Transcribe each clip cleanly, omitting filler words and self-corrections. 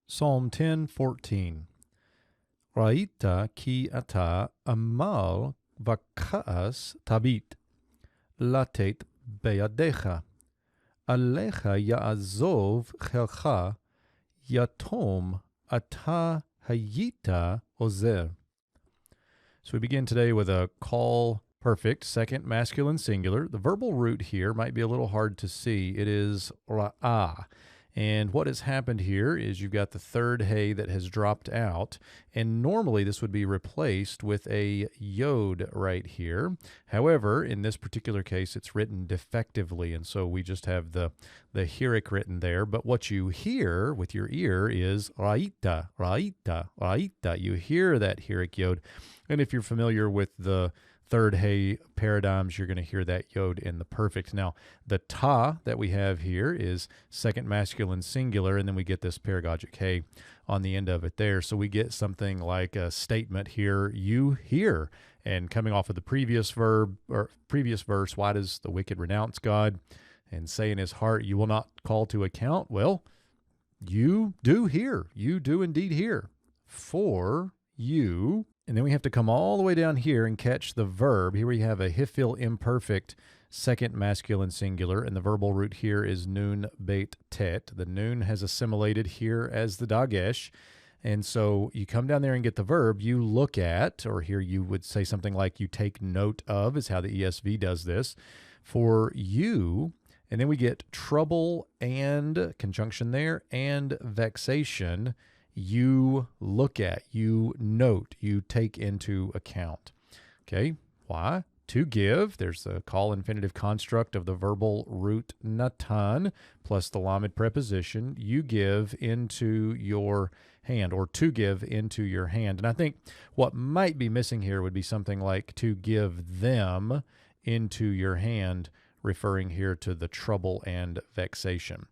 Psalm 10:14. Ra'ita ki ata amal v'ka'as tabit, latet beyadecha. Alecha ya'azov chelcha, yatom ata hayita ozer. So we begin today with a call perfect, second masculine singular. The verbal root here might be a little hard to see. It is ra'ah. And what has happened here is you've got the third hey that has dropped out, and normally this would be replaced with a yod right here. However, in this particular case, it's written defectively, and so we just have the hirik written there. But what you hear with your ear is ra'ita, ra'ita, ra'ita. You hear that hirik yod, and if you're familiar with the third hey paradigms, you're going to hear that yod in the perfect. Now, the ta that we have here is second masculine singular, and then we get this paragogic hey on the end of it there. So we get something like a statement here, you hear. And coming off of the previous verb or previous verse, why does the wicked renounce God and say in his heart, you will not call to account? Well, you do hear. You do indeed hear. For you. And then we have to come all the way down here and catch the verb. Here we have a hifil imperfect second masculine singular, and the verbal root here is nun beit tet. The nun has assimilated here as the dagesh. And so you come down there and get the verb, you look at, or here you would say something like you take note of, is how the ESV does this, for you. And then we get trouble and conjunction there and vexation. You look at, you note, you take into account. Okay, why? To give, there's the call infinitive construct of the verbal root natan plus the lamed preposition. You give into your hand, or to give into your hand. And I think what might be missing here would be something like to give them into your hand, referring here to the trouble and vexation.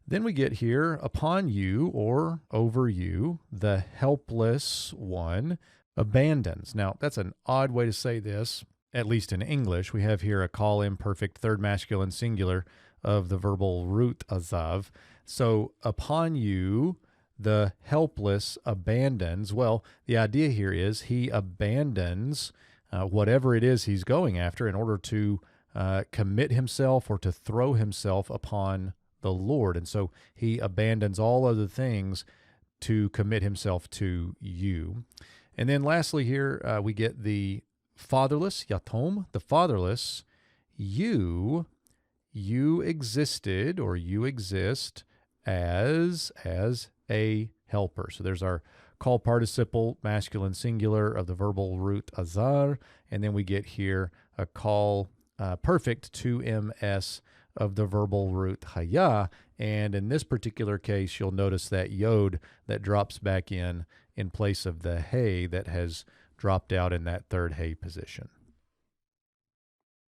Then we get here, upon you or over you, the helpless one abandons. Now, that's an odd way to say this, at least in English. We have here a call imperfect third masculine singular of the verbal root azav. So, upon you, the helpless abandons. Well, the idea here is he abandons whatever it is he's going after in order to commit himself or to throw himself upon the Lord. And so he abandons all other things to commit himself to you. And then lastly here, we get the fatherless, yatom, the fatherless. You existed, or you exist as a helper. So there's our call participle, masculine singular of the verbal root azar. And then we get here a call perfect 2ms of the verbal root haya, and in this particular case, you'll notice that yod that drops back in place of the hey that has dropped out in that third hey position.